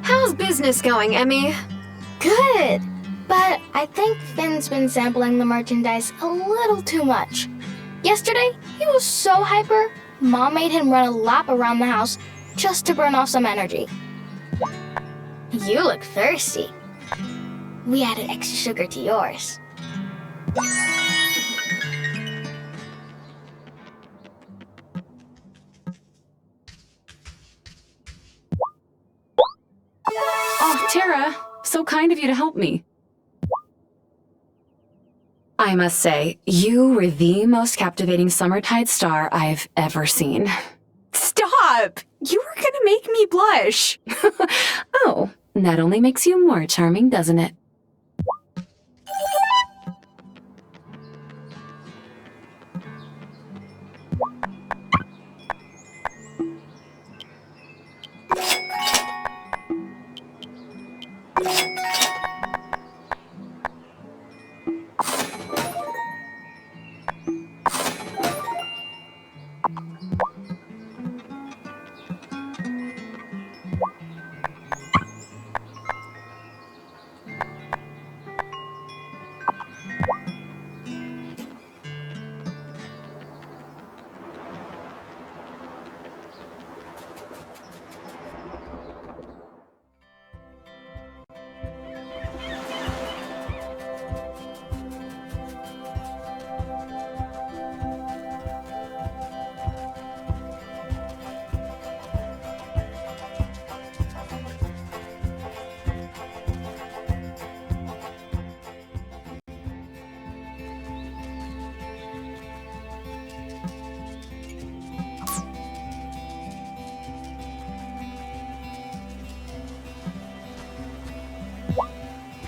How's business going, Emmy? Good, but I think Finn's been sampling the merchandise a little too much. Yesterday, he was so hyper, Mom made him run a lap around the house just to burn off some energy. You look thirsty. We added extra sugar to yours. Oh, Tara, so kind of you to help me. I must say, you were the most captivating summertide star I've ever seen. Stop! You were gonna make me blush. Oh, that only makes you more charming, doesn't it?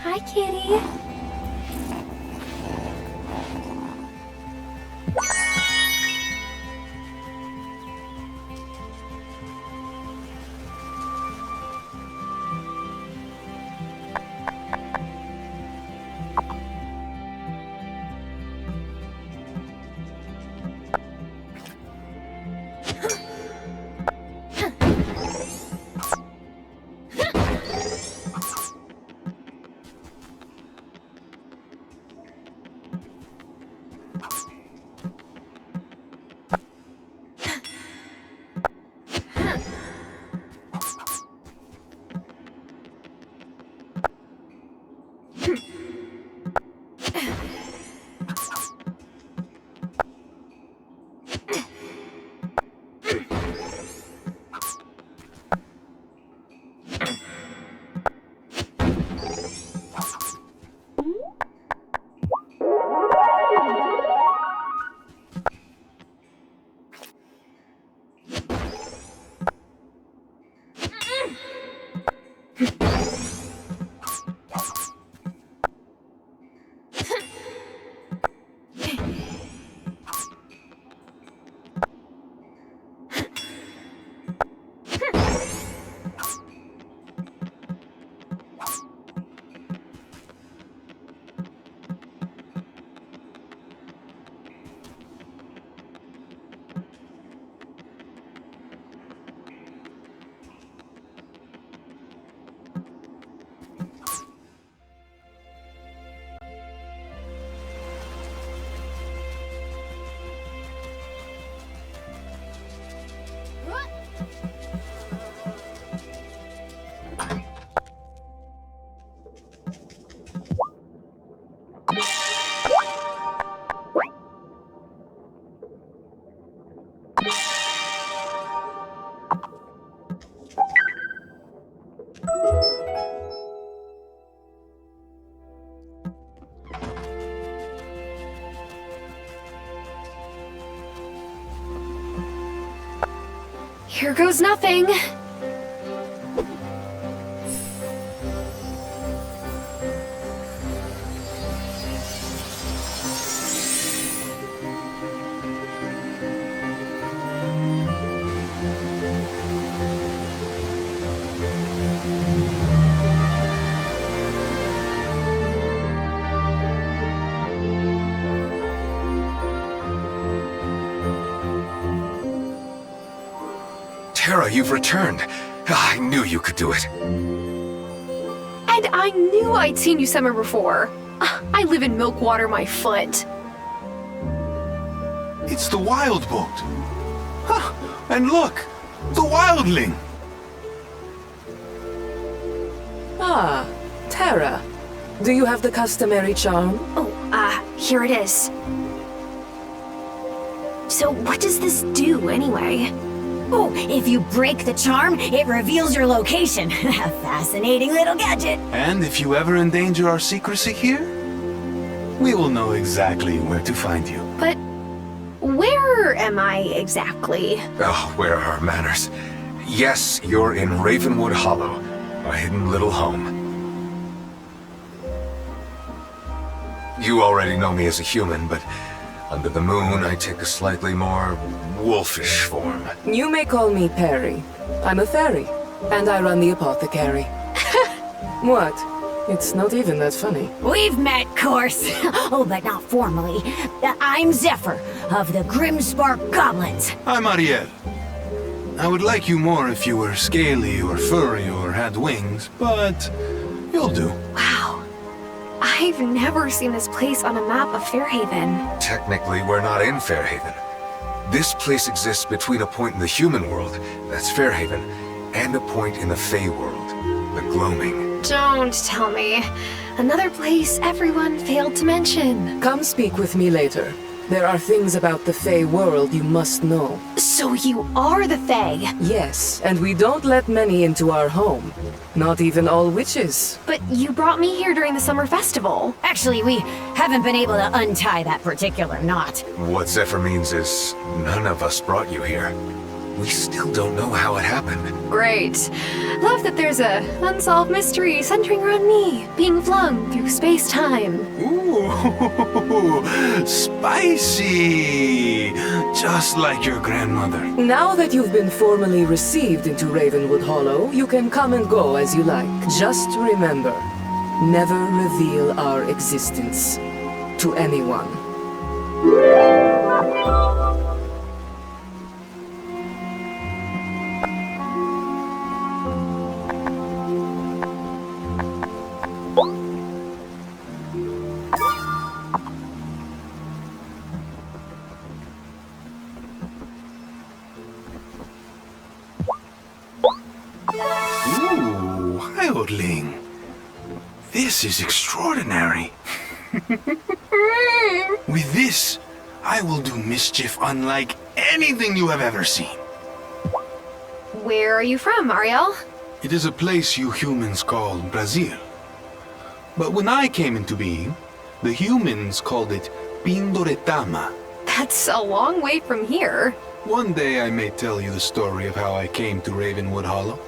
Hi, kitty. Here goes nothing. Tara, you've returned. I knew you could do it. And I knew I'd seen you somewhere before. I live in Milkwater, my foot. It's the wild boat. Huh, and look, the wildling. Ah, Tara. Do you have the customary charm? Oh, here it is. So what does this do, anyway? Oh, if you break the charm, it reveals your location. A fascinating little gadget. And if you ever endanger our secrecy here, we will know exactly where to find you. But where am I exactly? Oh, where are manners? Yes, you're in Ravenwood Hollow, a hidden little home. You already know me as a human, but under the moon, I take a slightly more wolfish form. You may call me Perry. I'm a fairy, and I run the apothecary. What? It's not even that funny. We've met, course. Oh, but not formally. I'm Zephyr, of the Grimspark Goblins. I'm Ariel. I would like you more if you were scaly or furry or had wings, but you'll do. Wow. I've never seen this place on a map of Fairhaven. Technically, we're not in Fairhaven. This place exists between a point in the human world, that's Fairhaven, and a point in the Fey world, the Gloaming. Don't tell me. Another place everyone failed to mention. Come speak with me later. There are things about the Fey world you must know. So you are the Fae. Yes, and we don't let many into our home. Not even all witches. But you brought me here during the summer festival. Actually, we haven't been able to untie that particular knot. What Zephyr means is, none of us brought you here. We still don't know how it happened. Great. Love that there's a unsolved mystery centering around me, being flung through space-time. Ooh, spicy! Just like your grandmother. Now that you've been formally received into Ravenwood Hollow, you can come and go as you like. Just remember, never reveal our existence to anyone. Ooh, Wildling. This is extraordinary. With this, I will do mischief unlike anything you have ever seen. Where are you from, Ariel? It is a place you humans call Brazil. But when I came into being, the humans called it Pindoretama. That's a long way from here. One day I may tell you the story of how I came to Ravenwood Hollow.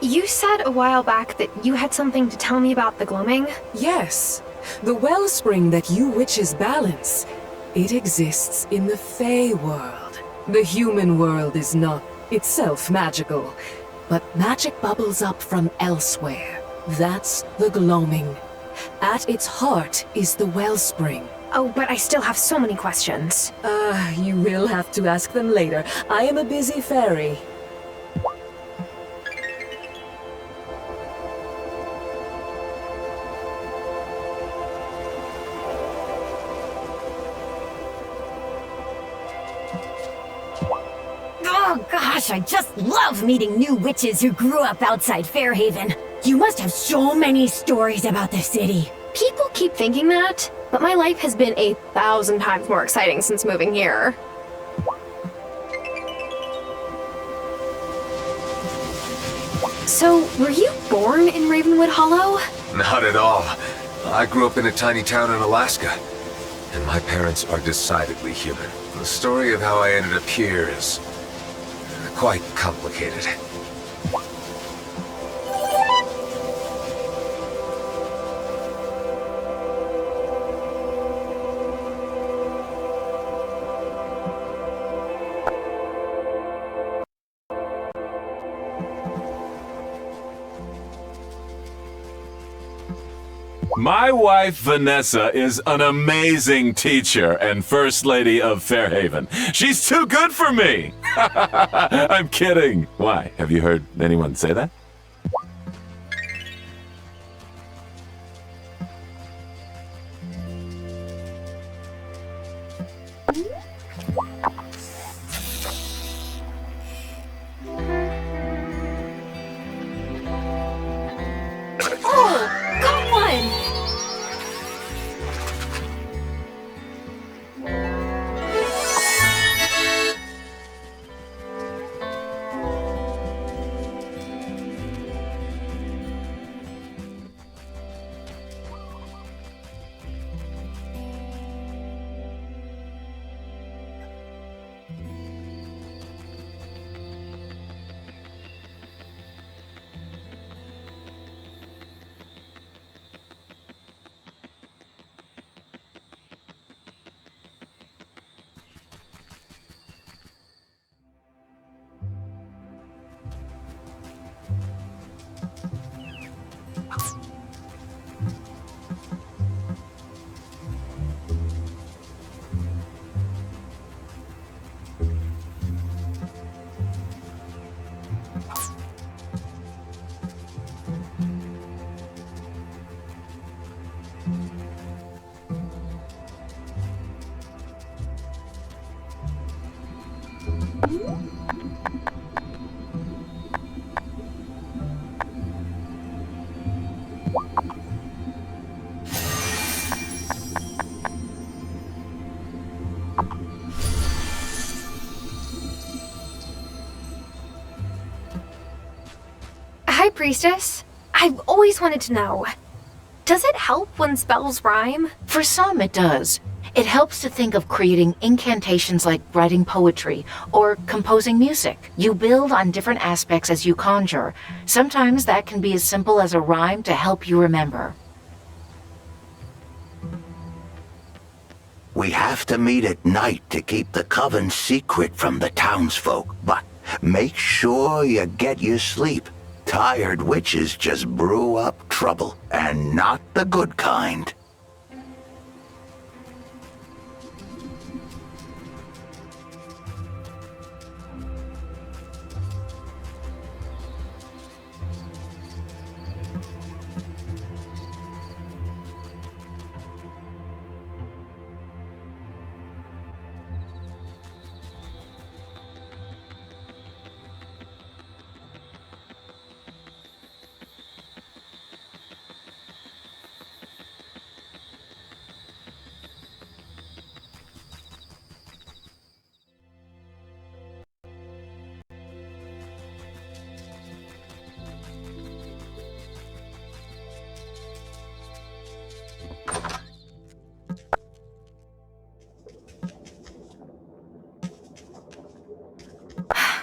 You said a while back that you had something to tell me about the gloaming. Yes, the wellspring that you witches balance. It exists in the Fey world. The human world is not itself magical, but magic bubbles up from elsewhere. That's the gloaming. At its heart is the wellspring. Oh, but I still have so many questions. You will have to ask them later. I am a busy fairy. Oh gosh, I just love meeting new witches who grew up outside Fairhaven. You must have so many stories about the city. People keep thinking that, but my life has been 1,000 times more exciting since moving here. So, were you born in Ravenwood Hollow? Not at all. I grew up in a tiny town in Alaska, and my parents are decidedly human. The story of how I ended up here is quite complicated. My wife, Vanessa, is an amazing teacher and First Lady of Fairhaven. She's too good for me! I'm kidding. Why? Have you heard anyone say that? Oh, got one! Hi, Priestess. I've always wanted to know. Does it help when spells rhyme? For some, it does. It helps to think of creating incantations like writing poetry or composing music. You build on different aspects as you conjure. Sometimes that can be as simple as a rhyme to help you remember. We have to meet at night to keep the coven secret from the townsfolk, but make sure you get your sleep. Tired witches just brew up trouble, and not the good kind.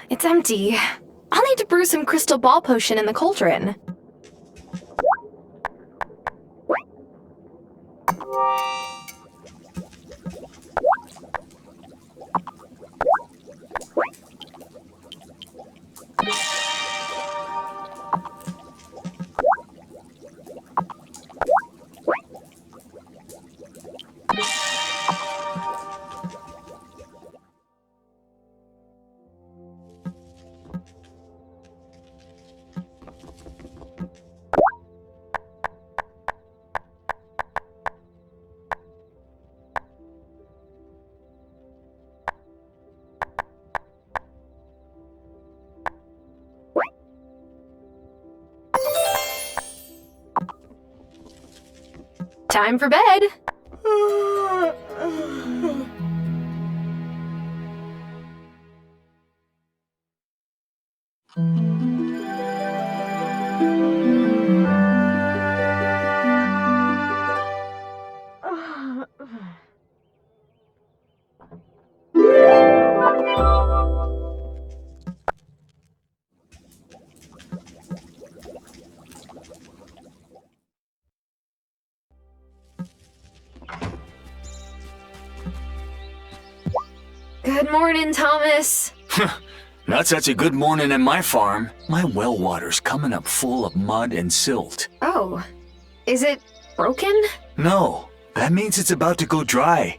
It's empty. I'll need to brew some crystal ball potion in the cauldron. Time for bed. Good morning, Thomas. Not such a good morning in my farm. My well water's coming up full of mud and silt. Oh, is it broken? No, that means it's about to go dry.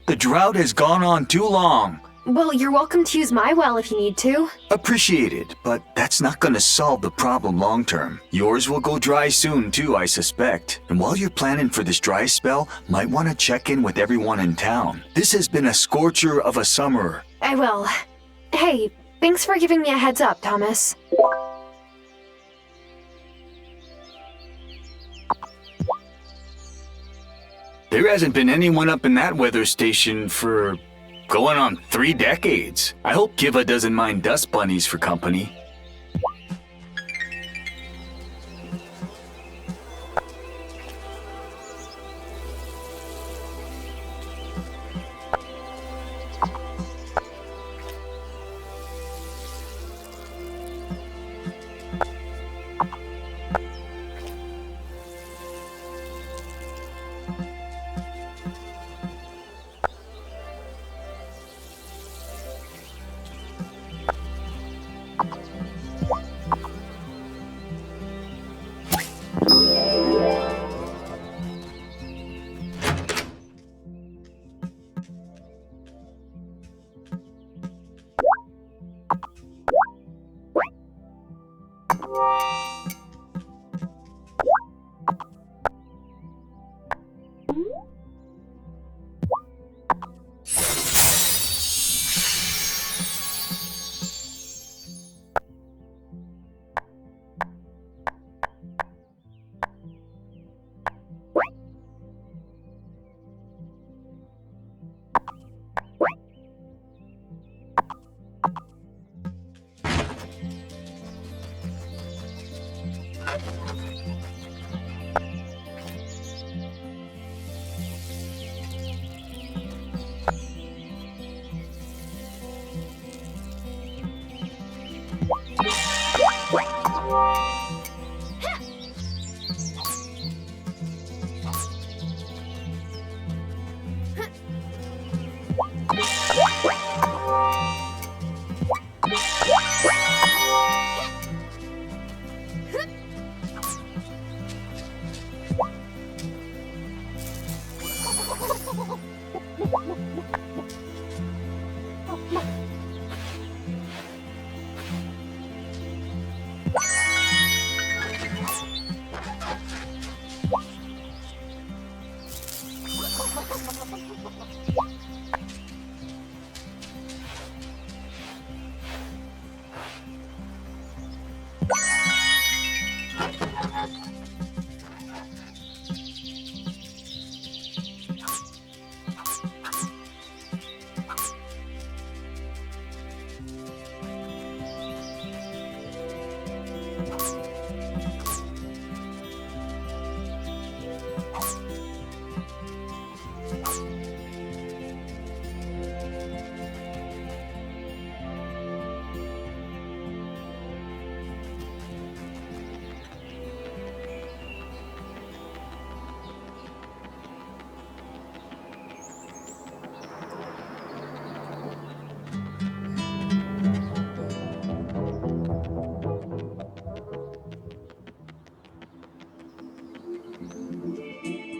The drought has gone on too long. Well, you're welcome to use my well if you need to. Appreciated, but that's not gonna solve the problem long term. Yours will go dry soon too, I suspect. And while you're planning for this dry spell, might want to check in with everyone in town. This has been a scorcher of a summer. I will. Hey, thanks for giving me a heads up, Thomas. There hasn't been anyone up in that weather station for going on 3 decades. I hope Kiva doesn't mind dust bunnies for company.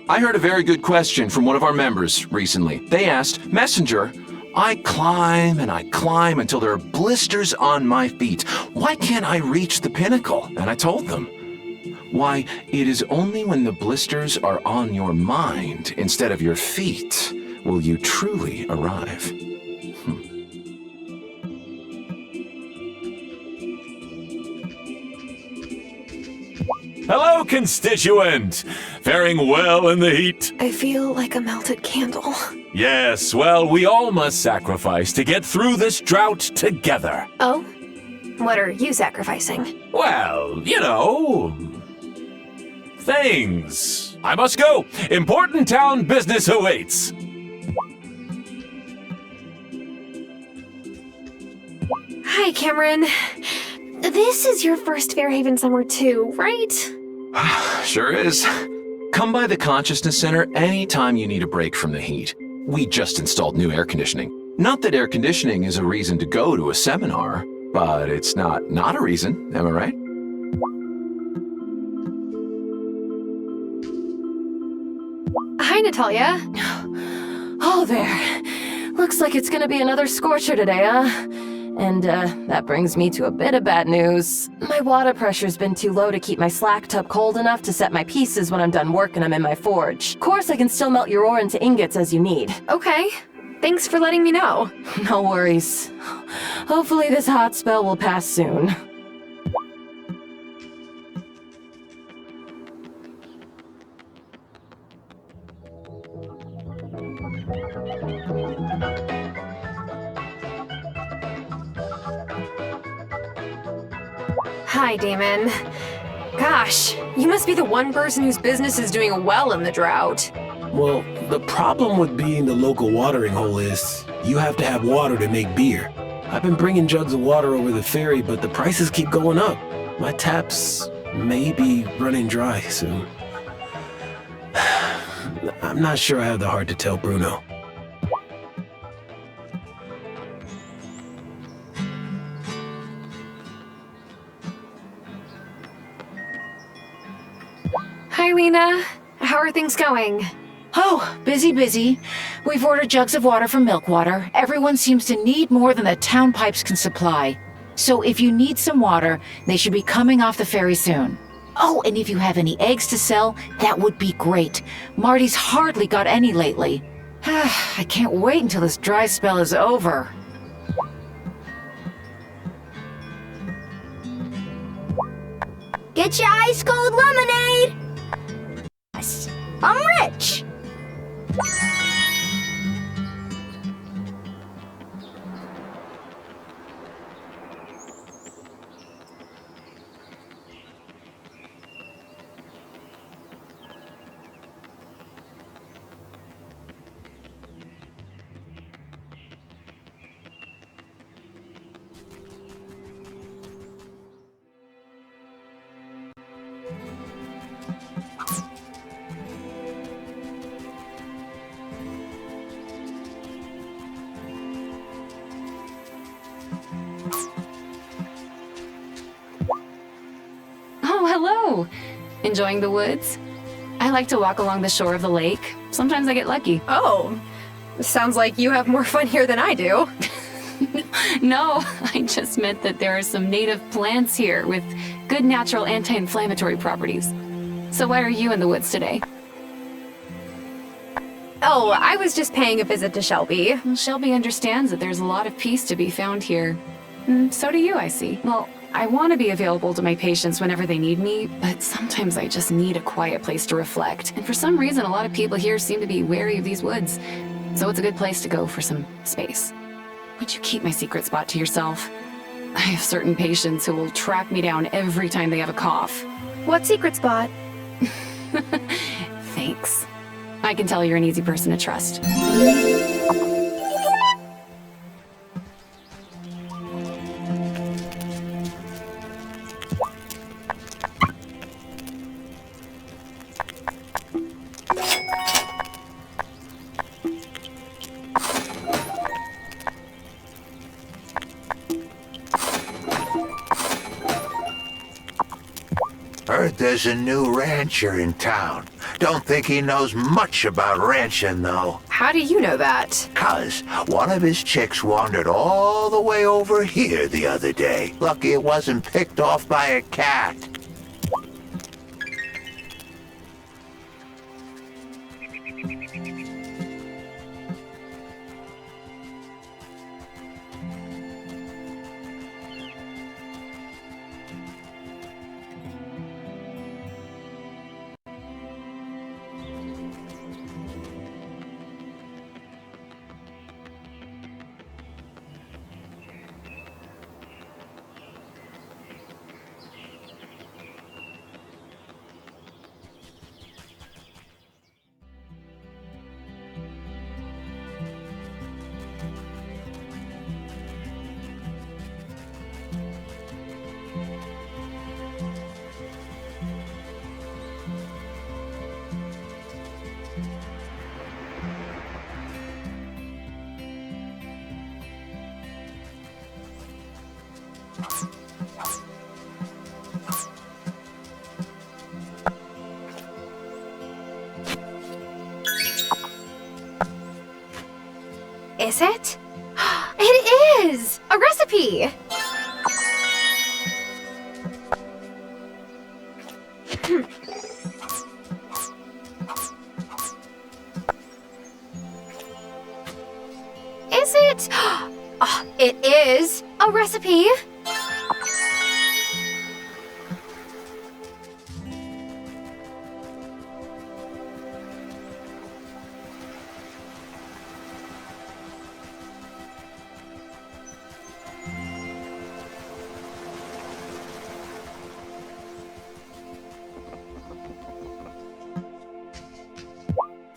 I heard a very good question from one of our members recently. They asked, Messenger, I climb and I climb until there are blisters on my feet. Why can't I reach the pinnacle? And I told them, why, it is only when the blisters are on your mind instead of your feet will you truly arrive. Hello, constituent! Faring well in the heat? I feel like a melted candle. Yes, well, we all must sacrifice to get through this drought together. Oh? What are you sacrificing? Well, you know... things. I must go. Important town business awaits. Hi, Cameron. This is your first Fairhaven summer too, right? Sure is. Come by the Consciousness Center anytime you need a break from the heat. We just installed new air conditioning. Not that air conditioning is a reason to go to a seminar, but it's not a reason, am I right? Hi, Natalia. Oh, there. Looks like it's gonna be another scorcher today, huh? And, that brings me to a bit of bad news. My water pressure's been too low to keep my slack tub cold enough to set my pieces when I'm done work and I'm in my forge. Of course, I can still melt your ore into ingots as you need. Okay. Thanks for letting me know. No worries. Hopefully this hot spell will pass soon. Hi, Damon. Gosh, you must be the one person whose business is doing well in the drought. Well, the problem with being the local watering hole is you have to have water to make beer. I've been bringing jugs of water over the ferry, but the prices keep going up. My taps may be running dry soon. I'm not sure I have the heart to tell Bruno. Hi, Lena. How are things going? Oh, busy. We've ordered jugs of water from Milkwater. Everyone seems to need more than the town pipes can supply. So if you need some water, they should be coming off the ferry soon. Oh, and if you have any eggs to sell, that would be great. Marty's hardly got any lately. I can't wait until this dry spell is over. Get your ice cold lemonade! Yes, I'm rich! Enjoying the woods? I like to walk along the shore of the lake. Sometimes I get lucky. Oh, sounds like you have more fun here than I do. No, I just meant that there are some native plants here with good natural anti-inflammatory properties. So why are you in the woods today? Oh, I was just paying a visit to Shelby. Well, Shelby understands that there's a lot of peace to be found here. So do you, I see. Well, I want to be available to my patients whenever they need me, but sometimes I just need a quiet place to reflect. And for some reason, a lot of people here seem to be wary of these woods. So it's a good place to go for some space. Would you keep my secret spot to yourself? I have certain patients who will track me down every time they have a cough. What secret spot? Thanks. I can tell you're an easy person to trust. Heard there's a new rancher in town. Don't think he knows much about ranching, though. How do you know that? 'Cause one of his chicks wandered all the way over here the other day. Lucky it wasn't picked off by a cat. Is it? It is! A recipe! Is it? Oh, it is a recipe!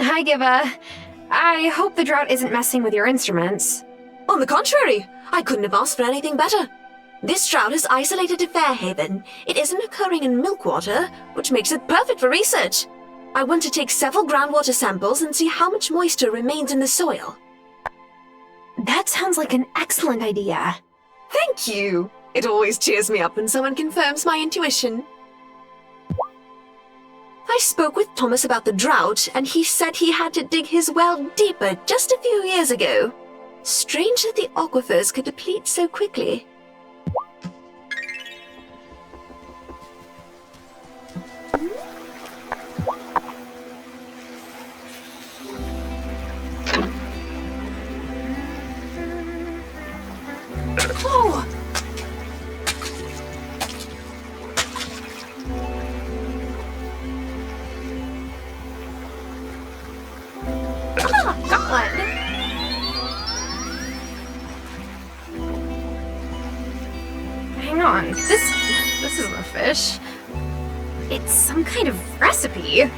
Hi, Giva. I hope the drought isn't messing with your instruments. On the contrary, I couldn't have asked for anything better. This drought is isolated to Fairhaven. It isn't occurring in Milkwater, which makes it perfect for research. I want to take several groundwater samples and see how much moisture remains in the soil. That sounds like an excellent idea. Thank you. It always cheers me up when someone confirms my intuition. I spoke with Thomas about the drought, and he said he had to dig his well deeper just a few years ago. Strange that the aquifers could deplete so quickly. Oh! Got one! Hang on, this isn't a fish. It's some kind of recipe.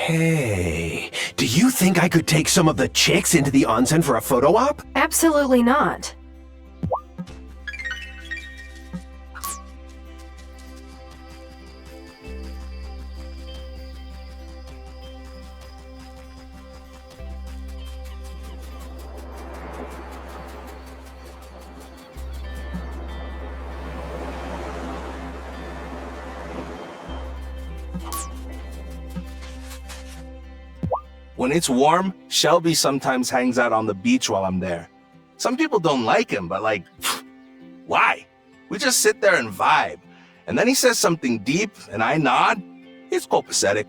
Hey, do you think I could take some of the chicks into the onsen for a photo op? Absolutely not. When it's warm, Shelby sometimes hangs out on the beach while I'm there. Some people don't like him, but like, why? We just sit there and vibe. And then he says something deep, and I nod. He's copacetic.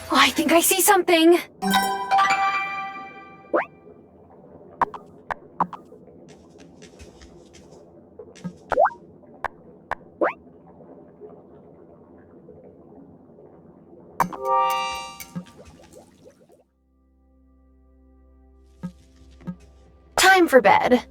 Oh, I think I see something. Time for bed.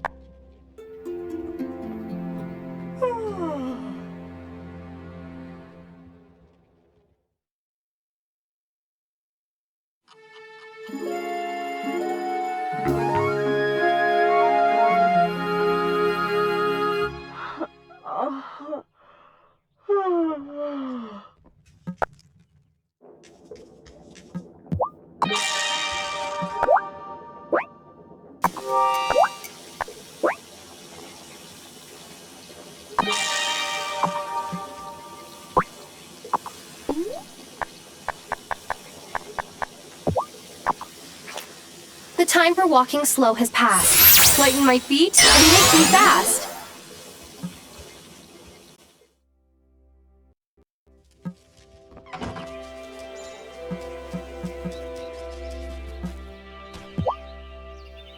The time for walking slow has passed. Lighten my feet and make me fast.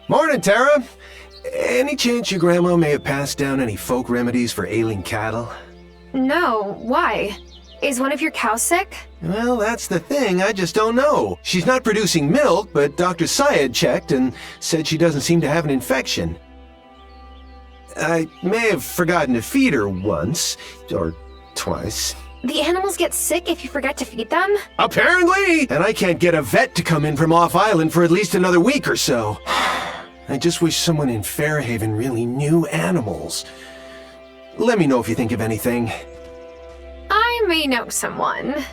Morning, Tara. Any chance your grandma may have passed down any folk remedies for ailing cattle? No, why? Is one of your cows sick? Well, that's the thing, I just don't know. She's not producing milk, but Dr. Syed checked and said she doesn't seem to have an infection. I may have forgotten to feed her once, or twice. The animals get sick if you forget to feed them? Apparently! And I can't get a vet to come in from off-island for at least another week or so. I just wish someone in Fairhaven really knew animals. Let me know if you think of anything. I may know someone.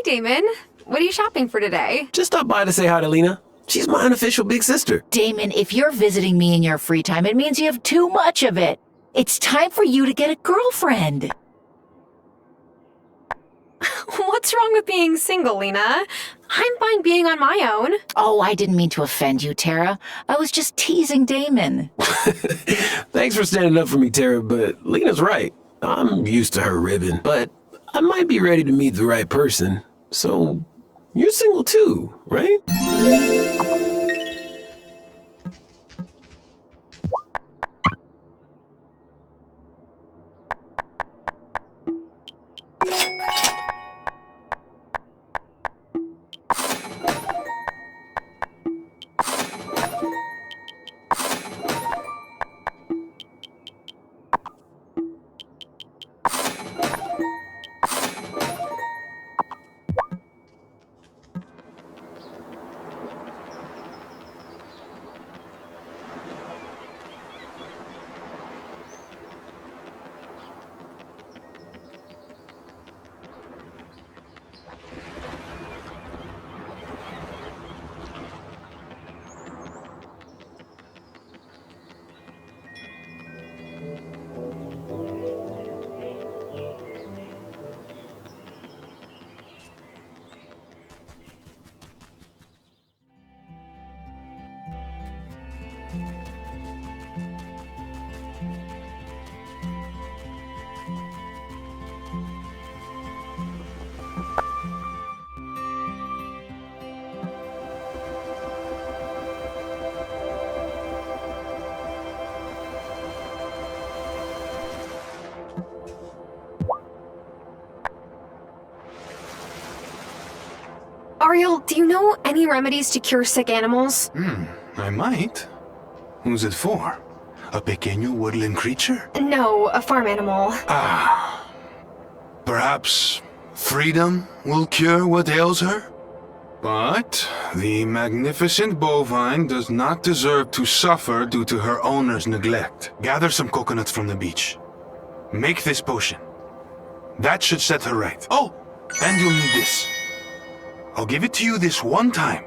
Damon. What are you shopping for today? Just stop by to say hi to Lena. She's my unofficial big sister. Damon, if you're visiting me in your free time, it means you have too much of it. It's time for you to get a girlfriend. What's wrong with being single, Lena? I'm fine being on my own. Oh, I didn't mean to offend you, Tara. I was just teasing Damon. Thanks for standing up for me, Tara, but Lena's right. I'm used to her ribbing, but I might be ready to meet the right person. So, you're single too, right? Ariel, do you know any remedies to cure sick animals? I might. Who's it for? A pequeño woodland creature? No, a farm animal. Perhaps freedom will cure what ails her? But the magnificent bovine does not deserve to suffer due to her owner's neglect. Gather some coconuts from the beach. Make this potion. That should set her right. Oh, and you'll need this. I'll give it to you this one time,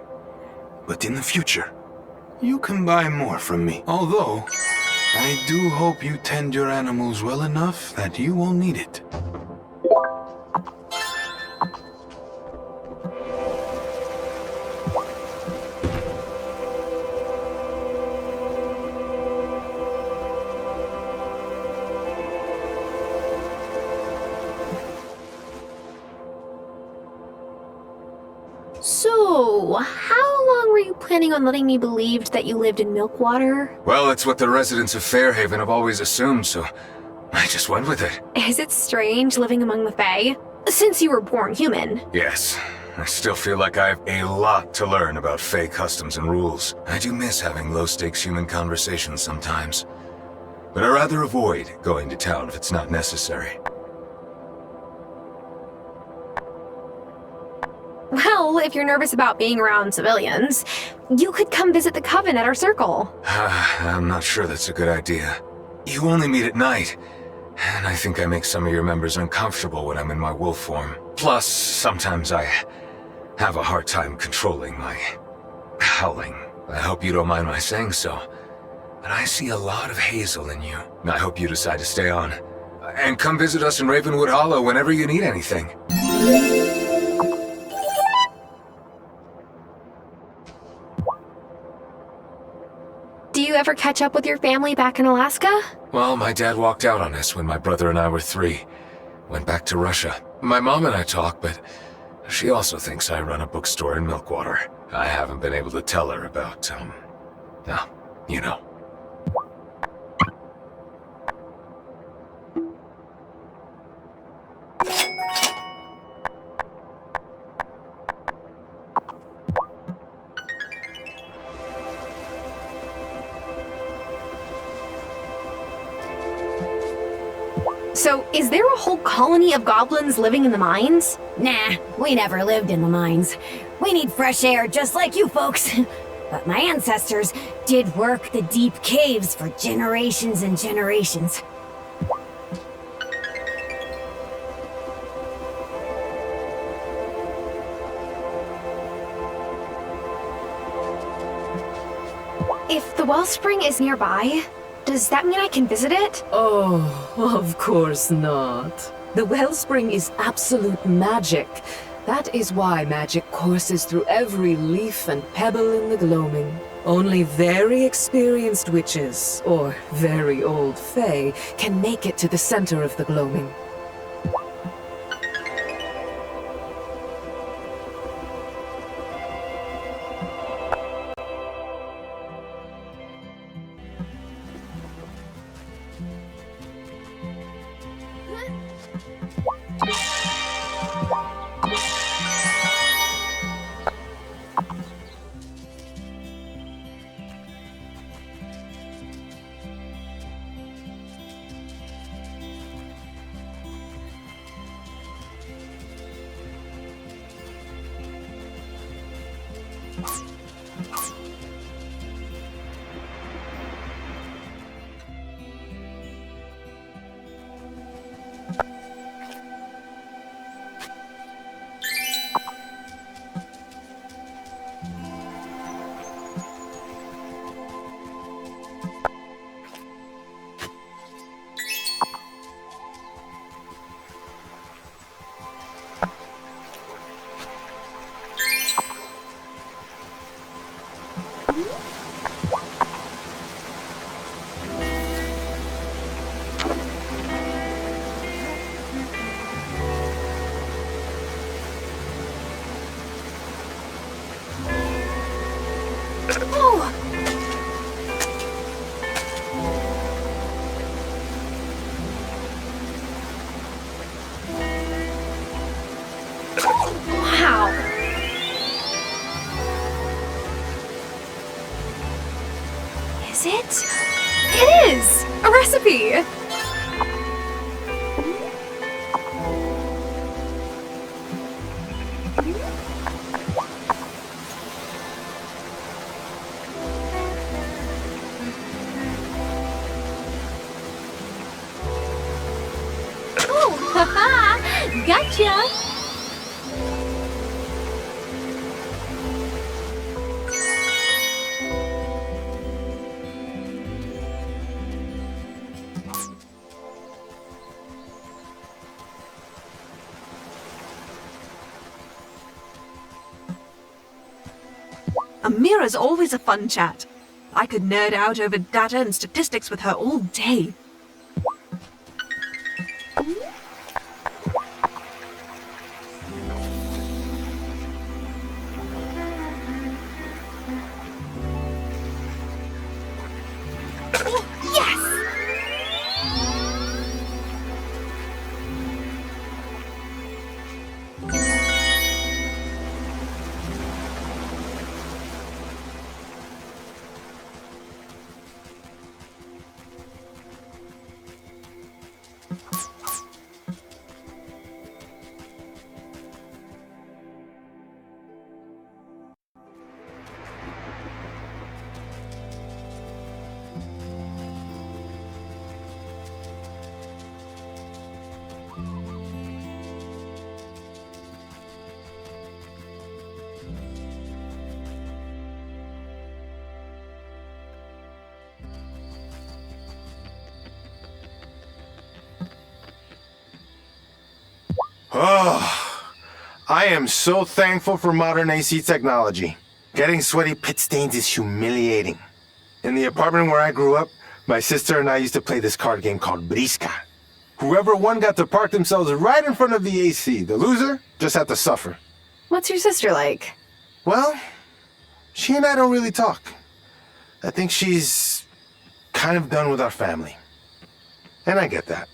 but in the future, you can buy more from me. Although, I do hope you tend your animals well enough that you won't need it. So, how long were you planning on letting me believe that you lived in Milkwater? Well, it's what the residents of Fairhaven have always assumed, so I just went with it. Is it strange living among the Fae? Since you were born human. Yes, I still feel like I have a lot to learn about Fae customs and rules. I do miss having low-stakes human conversations sometimes, but I'd rather avoid going to town if it's not necessary. Well, if you're nervous about being around civilians, you could come visit the Coven at our circle. I'm not sure that's a good idea. You only meet at night, and I think I make some of your members uncomfortable when I'm in my wolf form. Plus, sometimes I have a hard time controlling my howling. I hope you don't mind my saying so, but I see a lot of Hazel in you. I hope you decide to stay on. And come visit us in Ravenwood Hollow whenever you need anything. Do you ever catch up with your family back in Alaska? Well, my dad walked out on us when my brother and I were 3. Went back to Russia. My mom and I talk, but she also thinks I run a bookstore in Milkwater. I haven't been able to tell her about, you know. So, is there a whole colony of goblins living in the mines? Nah, we never lived in the mines. We need fresh air just like you folks. But my ancestors did work the deep caves for generations and generations. wellspring is nearby. Does that mean I can visit it? Oh, of course not. The wellspring is absolute magic. That is why magic courses through every leaf and pebble in the gloaming. Only very experienced witches, or very old fae, can make it to the center of the gloaming. Wow. Is it? It is! A recipe! Oh, haha! Gotcha! Amira's always a fun chat. I could nerd out over data and statistics with her all day. Oh, I am so thankful for modern AC technology. Getting sweaty pit stains is humiliating. In the apartment where I grew up, my sister and I used to play this card game called Brisca. Whoever won got to park themselves right in front of the AC. The loser just had to suffer. What's your sister like? Well, she and I don't really talk. I think she's kind of done with our family. And I get that.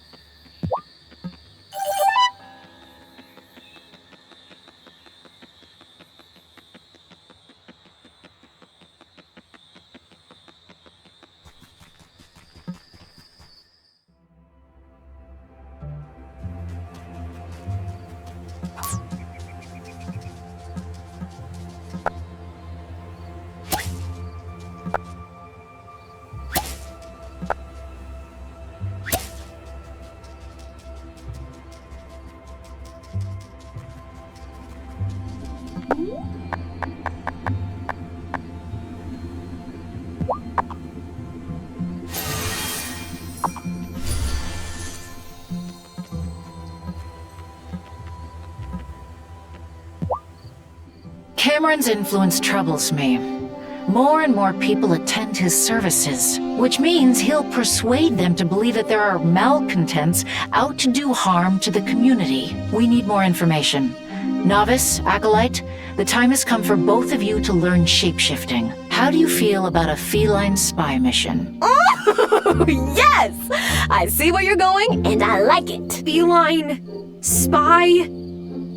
Cameron's influence troubles me. More and more people attend his services, which means he'll persuade them to believe that there are malcontents out to do harm to the community. We need more information. Novice, Acolyte, the time has come for both of you to learn shapeshifting. How do you feel about a feline spy mission? Oh, yes! I see where you're going, and I like it. Feline spy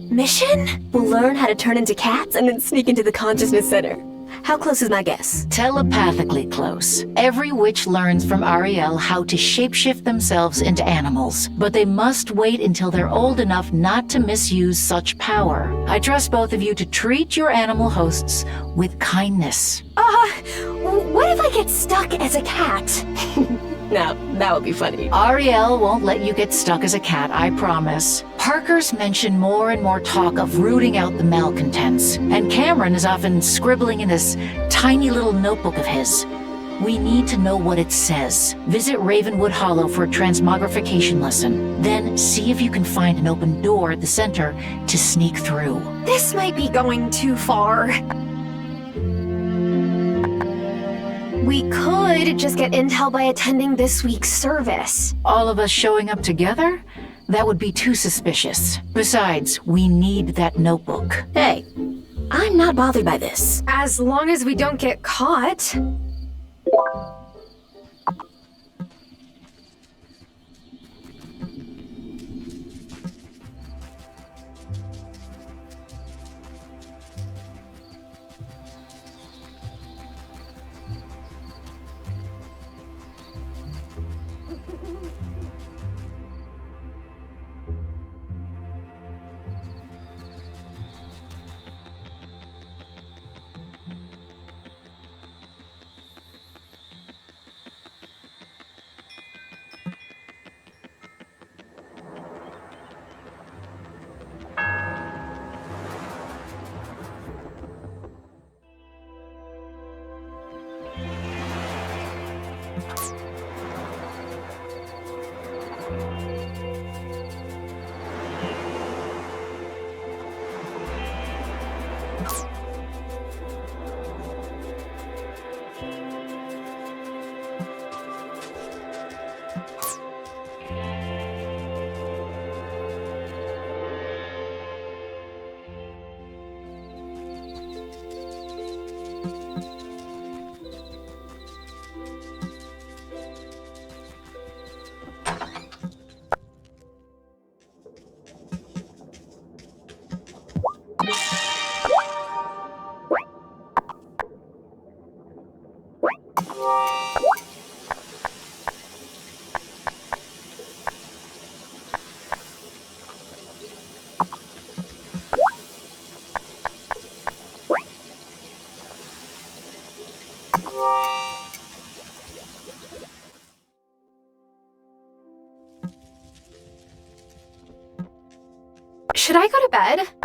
mission? We'll learn how to turn into cats and then sneak into the consciousness center. How close is my guess? Telepathically close. Every witch learns from Ariel how to shapeshift themselves into animals, but they must wait until they're old enough not to misuse such power. I trust both of you to treat your animal hosts with kindness. What if I get stuck as a cat? Now, that would be funny. Ariel won't let you get stuck as a cat, I promise. Parker's mentioned more and more talk of rooting out the malcontents, and Cameron is often scribbling in this tiny little notebook of his. We need to know what it says. Visit Ravenwood Hollow for a transmogrification lesson. Then see if you can find an open door at the center to sneak through. This might be going too far. We could just get intel by attending this week's service. All of us showing up together? That would be too suspicious. Besides, we need that notebook. Hey, I'm not bothered by this. As long as we don't get caught. Should I go to bed?